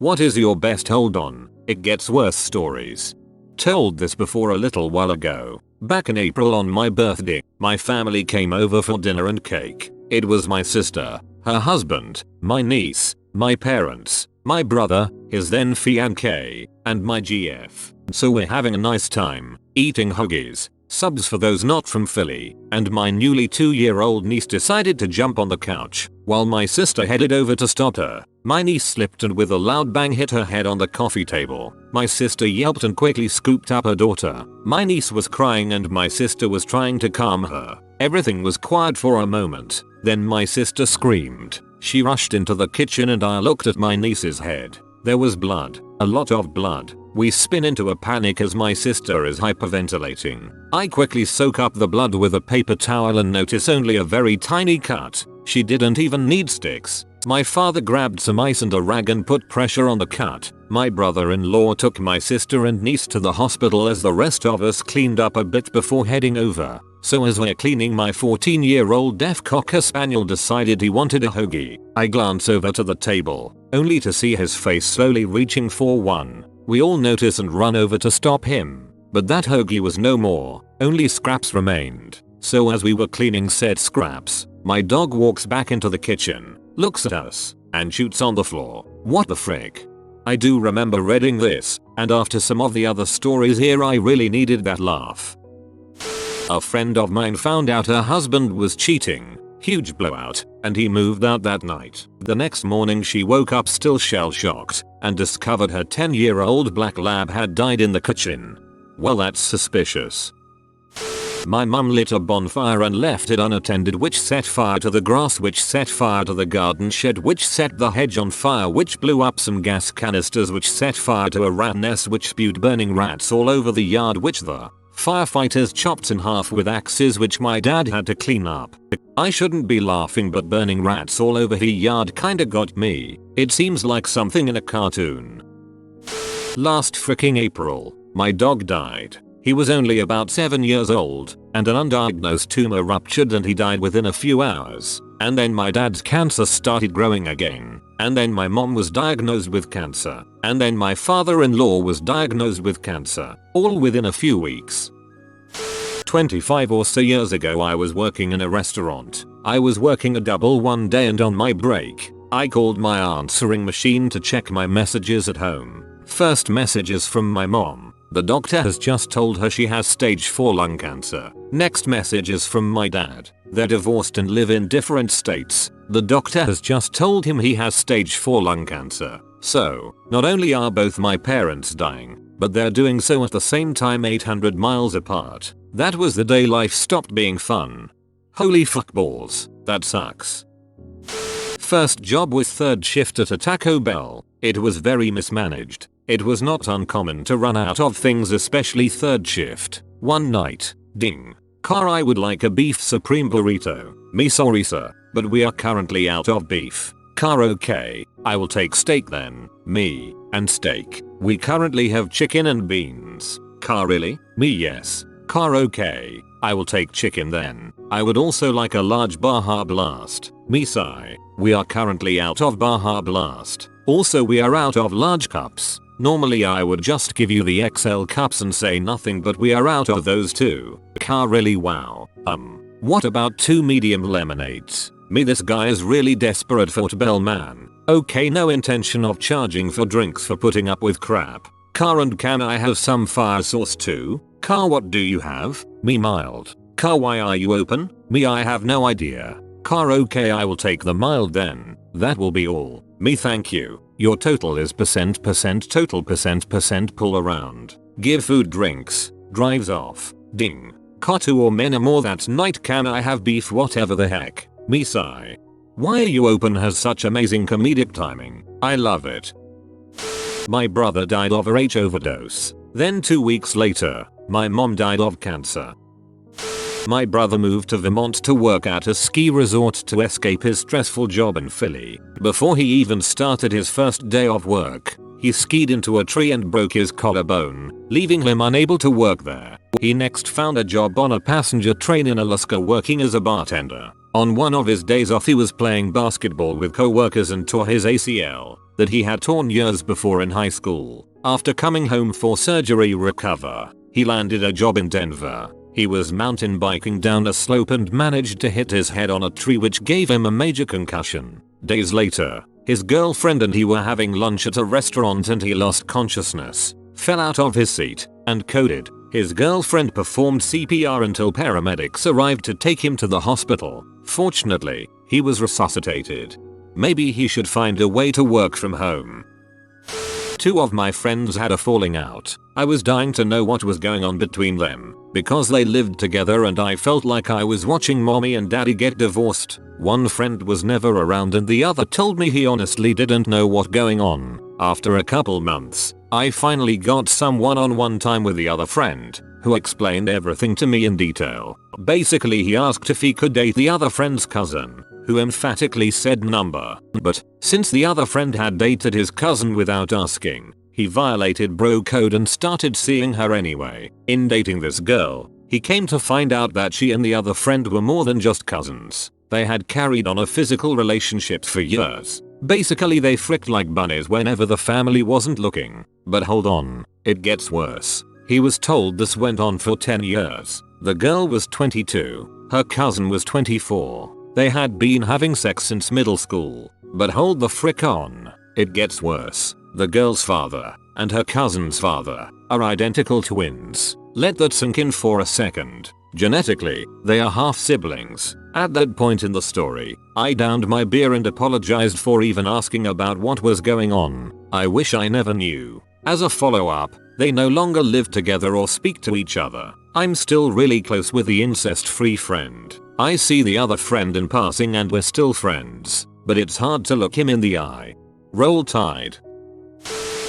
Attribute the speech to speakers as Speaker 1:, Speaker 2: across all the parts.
Speaker 1: What is your best hold on, it gets worse stories? Told this before a little while ago. Back in April on my birthday, my family came over for dinner and cake. It was my sister, her husband, my niece, my parents, my brother, his then fiancé, and my GF. So we're having a nice time, eating hoagies, subs for those not from Philly, and my newly 2-year-old niece decided to jump on the couch, while my sister headed over to stop her. My niece slipped and with a loud bang hit her head on the coffee table. My sister yelped and quickly scooped up her daughter. My niece was crying and my sister was trying to calm her. Everything was quiet for a moment, then my sister screamed. She rushed into the kitchen and I looked at my niece's head. There was blood, a lot of blood. We spin into a panic as my sister is hyperventilating. I quickly soak up the blood with a paper towel and notice only a very tiny cut. She didn't even need sticks. My father grabbed some ice and a rag and put pressure on the cut. My brother-in-law took my sister and niece to the hospital as the rest of us cleaned up a bit before heading over. So as we're cleaning, my 14-year-old deaf cocker spaniel decided he wanted a hoagie. I glance over to the table, only to see his face slowly reaching for one. We all notice and run over to stop him. But that hoagie was no more, only scraps remained. So as we were cleaning said scraps, my dog walks back into the kitchen, looks at us, and shoots on the floor. What the frick? I do remember reading this, and after some of the other stories here I really needed that laugh. A friend of mine found out her husband was cheating. Huge blowout, and he moved out that night. The next morning she woke up still shell-shocked, and discovered her 10-year-old black lab had died in the kitchen. Well, that's suspicious. My mum lit a bonfire and left it unattended, which set fire to the grass, which set fire to the garden shed, which set the hedge on fire, which blew up some gas canisters, which set fire to a rat nest, which spewed burning rats all over the yard, which the firefighters chopped in half with axes, which my dad had to clean up. I shouldn't be laughing, but burning rats all over the yard kinda got me. It seems like something in a cartoon. Last freaking April, my dog died. He was only about 7 years old, and an undiagnosed tumor ruptured and he died within a few hours. And then my dad's cancer started growing again. And then my mom was diagnosed with cancer. And then my father-in-law was diagnosed with cancer. All within a few weeks. 25 or so years ago I was working in a restaurant. I was working a double one day and on my break, I called my answering machine to check my messages at home. First message is from my mom. The doctor has just told her she has stage 4 lung cancer. Next message is from my dad. They're divorced and live in different states. The doctor has just told him he has stage 4 lung cancer. So, not only are both my parents dying, but they're doing so at the same time 800 miles apart. That was the day life stopped being fun. Holy fuckballs, that sucks. First job was third shift at a Taco Bell. It was very mismanaged. It was not uncommon to run out of things, especially third shift. One night, ding. Car, I would like a beef supreme burrito. Me, sorry sir, but we are currently out of beef. Car, okay, I will take steak then. Me, and steak. We currently have chicken and beans. Car, really? Me, yes. Car, okay, I will take chicken then. I would also like a large Baja Blast. Me, sigh. We are currently out of Baja Blast. Also, we are out of large cups. Normally I would just give you the XL cups and say nothing, but we are out of those too. Car, really? Wow. What about 2 medium lemonades? Me, this guy is really desperate for Bell man. Okay, no intention of charging for drinks for putting up with crap. Car, and can I have some fire sauce too? Car, what do you have? Me, mild. Car, why are you open? Me, I have no idea. Car, okay, I will take the mild then. That will be all. Me, thank you. Your total is %% total %% pull around. Give food drinks. Drives off. Ding. Car, 2 or many more that night. Can I have beef? Whatever the heck. Me, sigh. Why Are You Open has such amazing comedic timing. I love it. My brother died of a H overdose. Then 2 weeks later, my mom died of cancer. My brother moved to Vermont to work at a ski resort to escape his stressful job in Philly. Before he even started his first day of work, he skied into a tree and broke his collarbone, leaving him unable to work there. He next found a job on a passenger train in Alaska working as a bartender. On one of his days off he was playing basketball with co-workers and tore his ACL that he had torn years before in high school. After coming home for surgery recover, he landed a job in Denver. He was mountain biking down a slope and managed to hit his head on a tree, which gave him a major concussion. Days later, his girlfriend and he were having lunch at a restaurant and he lost consciousness, fell out of his seat, and coded. His girlfriend performed CPR until paramedics arrived to take him to the hospital. Fortunately, he was resuscitated. Maybe he should find a way to work from home. Two of my friends had a falling out. I was dying to know what was going on between them, because they lived together and I felt like I was watching mommy and daddy get divorced. One friend was never around and the other told me he honestly didn't know what going on. After a couple months, I finally got some one-on-one time with the other friend, who explained everything to me in detail. Basically he asked if he could date the other friend's cousin, who emphatically said number. But since the other friend had dated his cousin without asking, he violated bro code and started seeing her anyway. In dating this girl, he came to find out that she and the other friend were more than just cousins. They had carried on a physical relationship for years. Basically they fricked like bunnies whenever the family wasn't looking. But hold on, it gets worse. He was told this went on for 10 years. The girl was 22, her cousin was 24. They had been having sex since middle school. But hold the frick on, it gets worse. The girl's father and her cousin's father are identical twins. Let that sink in for a second. Genetically, they are half siblings. At that point in the story, I downed my beer and apologized for even asking about what was going on. I wish I never knew. As a follow-up, they no longer live together or speak to each other. I'm still really close with the incest-free friend. I see the other friend in passing and we're still friends, but it's hard to look him in the eye. Roll Tide.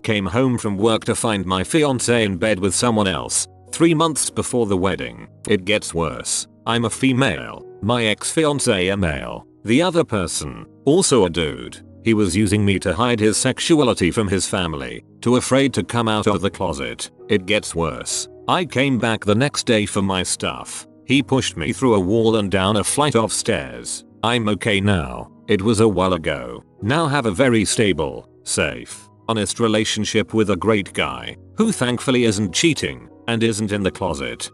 Speaker 1: Came home from work to find my fiancé in bed with someone else, 3 months before the wedding. It gets worse. I'm a female, my ex-fiancé a male, the other person, also a dude. He was using me to hide his sexuality from his family, too afraid to come out of the closet. It gets worse. I came back the next day for my stuff. He pushed me through a wall and down a flight of stairs. I'm okay now. It was a while ago. Now have a very stable, safe, honest relationship with a great guy, who thankfully isn't cheating, and isn't in the closet.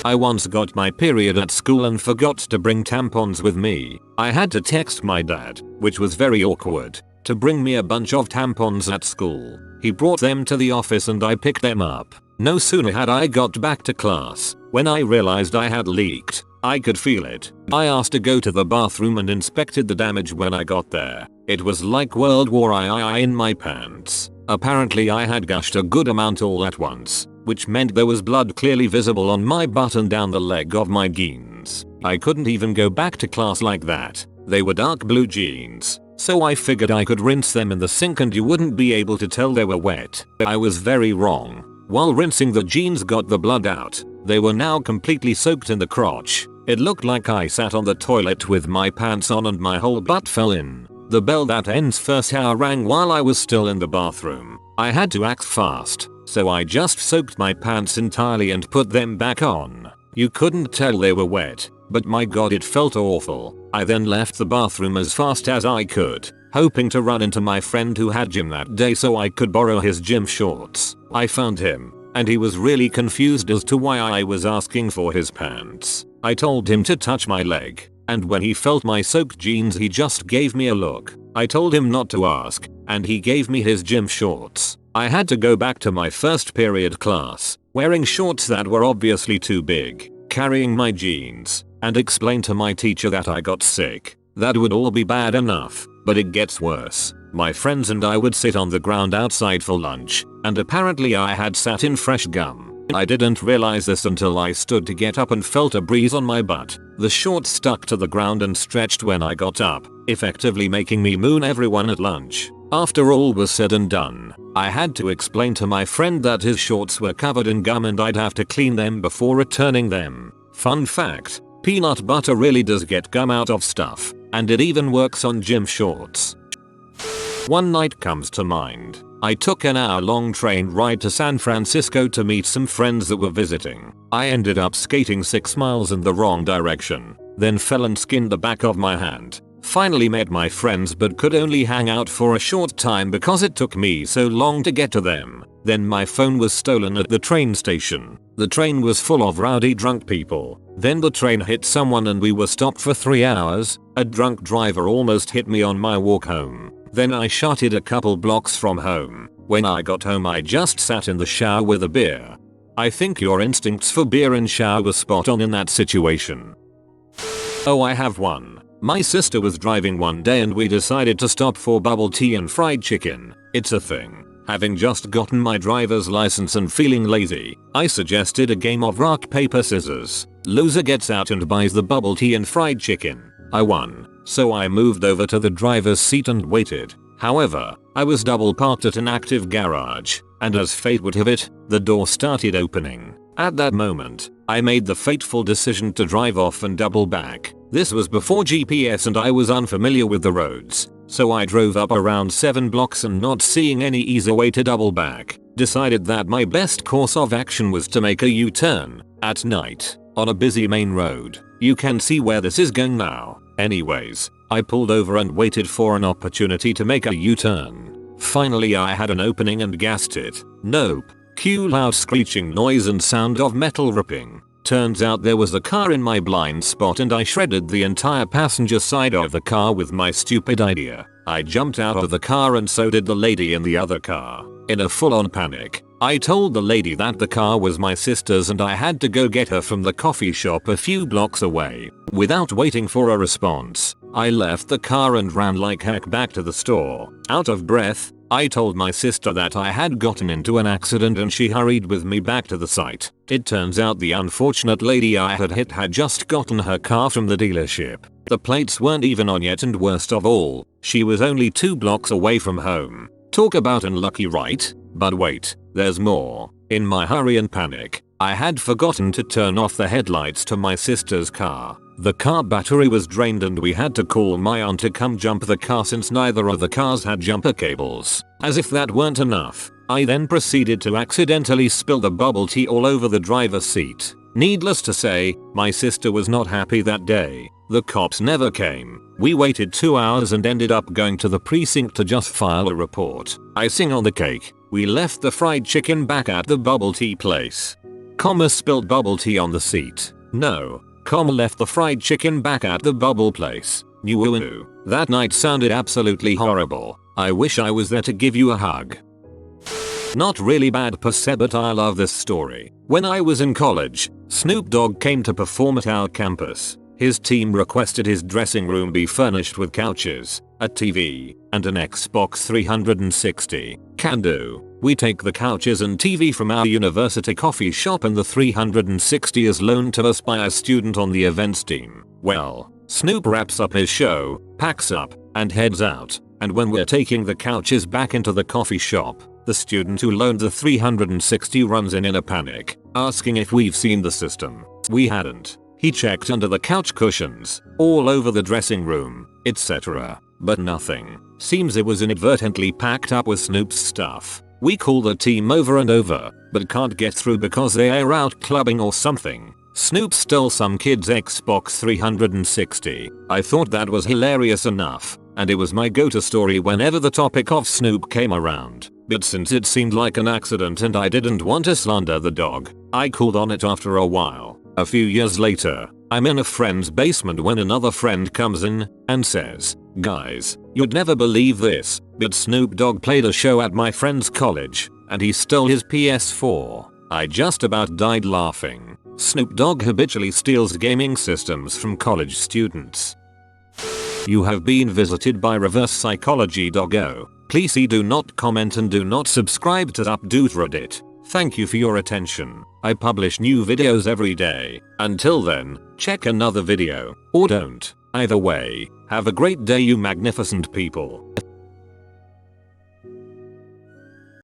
Speaker 1: I once got my period at school and forgot to bring tampons with me. I had to text my dad, which was very awkward, to bring me a bunch of tampons at school. He brought them to the office and I picked them up. No sooner had I got back to class, when I realized I had leaked. I could feel it. I asked to go to the bathroom and inspected the damage when I got there. It was like World War II in my pants. Apparently I had gushed a good amount all at once, which meant there was blood clearly visible on my butt and down the leg of my jeans. I couldn't even go back to class like that. They were dark blue jeans, so I figured I could rinse them in the sink and you wouldn't be able to tell they were wet. I was very wrong. While rinsing the jeans got the blood out, they were now completely soaked in the crotch. It looked like I sat on the toilet with my pants on and my whole butt fell in. The bell that ends first hour rang while I was still in the bathroom. I had to act fast, so I just soaked my pants entirely and put them back on. You couldn't tell they were wet, but my god it felt awful. I then left the bathroom as fast as I could, hoping to run into my friend who had gym that day so I could borrow his gym shorts. I found him, and he was really confused as to why I was asking for his pants. I told him to touch my leg, and when he felt my soaked jeans he just gave me a look. I told him not to ask, and he gave me his gym shorts. I had to go back to my first period class, wearing shorts that were obviously too big, carrying my jeans, and explain to my teacher that I got sick. That would all be bad enough, but it gets worse. My friends and I would sit on the ground outside for lunch, and apparently I had sat in fresh gum. I didn't realize this until I stood to get up and felt a breeze on my butt. The shorts stuck to the ground and stretched when I got up, effectively making me moon everyone at lunch. After all was said and done, I had to explain to my friend that his shorts were covered in gum and I'd have to clean them before returning them. Fun fact, peanut butter really does get gum out of stuff, and it even works on gym shorts. One night comes to mind. I took an hour-long train ride to San Francisco to meet some friends that were visiting. I ended up skating 6 miles in the wrong direction. then fell and skinned the back of my hand. Finally met my friends but could only hang out for a short time because it took me so long to get to them. Then my phone was stolen at the train station. The train was full of rowdy drunk people. Then the train hit someone and we were stopped for 3 hours. A drunk driver almost hit me on my walk home. Then I shot it a couple blocks from home. When I got home I just sat in the shower with a beer. I think your instincts for beer and shower were spot on in that situation. Oh, I have one. My sister was driving one day and we decided to stop for bubble tea and fried chicken. It's a thing. Having just gotten my driver's license and feeling lazy, I suggested a game of rock paper scissors. Loser gets out and buys the bubble tea and fried chicken. I won, so I moved over to the driver's seat and waited. However, I was double parked at an active garage, and as fate would have it, the door started opening. At that moment, I made the fateful decision to drive off and double back. This was before GPS and I was unfamiliar with the roads, so I drove up around 7 blocks and not seeing any easy way to double back, decided that my best course of action was to make a U-turn. At night, on a busy main road. You can see where this is going now. Anyways, I pulled over and waited for an opportunity to make a U-turn. Finally I had an opening and gassed it. Nope. Cue loud screeching noise and sound of metal ripping. Turns out there was a car in my blind spot and I shredded the entire passenger side of the car with my stupid idea. I jumped out of the car and so did the lady in the other car. In a full-on panic, I told the lady that the car was my sister's and I had to go get her from the coffee shop a few blocks away. Without waiting for a response, I left the car and ran like heck back to the store. Out of breath, I told my sister that I had gotten into an accident and she hurried with me back to the site. It turns out the unfortunate lady I had hit had just gotten her car from the dealership. The plates weren't even on yet and worst of all, she was only 2 blocks away from home. Talk about unlucky, right? But wait, there's more. In my hurry and panic, I had forgotten to turn off the headlights to my sister's car. The car battery was drained and we had to call my aunt to come jump the car since neither of the cars had jumper cables. As if that weren't enough, I then proceeded to accidentally spill the bubble tea all over the driver's seat. Needless to say, my sister was not happy that day. The cops never came. We waited 2 hours and ended up going to the precinct to just file a report. Icing on the cake, we left the fried chicken back at the bubble tea place. Spilled bubble tea on the seat. No. Left the fried chicken back at the bubble place. New. That night sounded absolutely horrible. I wish I was there to give you a hug. Not really bad per se, but I love this story. When I was in college, Snoop Dogg came to perform at our campus. His team requested his dressing room be furnished with couches, a TV, and an Xbox 360. Can do. We take the couches and TV from our university coffee shop and the 360 is loaned to us by a student on the events team. Well, Snoop wraps up his show, packs up, and heads out. And when we're taking the couches back into the coffee shop, the student who loaned the 360 runs in a panic, asking if we've seen the system. We hadn't. He checked under the couch cushions, all over the dressing room, etc. But nothing. Seems it was inadvertently packed up with Snoop's stuff. We call the team over and over, but can't get through because they are out clubbing or something. Snoop stole some kid's Xbox 360. I thought that was hilarious enough, and it was my go-to story whenever the topic of Snoop came around. But since it seemed like an accident and I didn't want to slander the dog, I cooled on it after a while. A few years later, I'm in a friend's basement when another friend comes in and says, "Guys, you'd never believe this, but Snoop Dogg played a show at my friend's college, and he stole his PS4. I just about died laughing. Snoop Dogg habitually steals gaming systems from college students." You have been visited by Reverse Psychology Doggo. Please do not comment and do not subscribe to AskReddit. Thank you for your attention. I publish new videos every day. Until then, check another video, or don't. Either way, have a great day you magnificent people.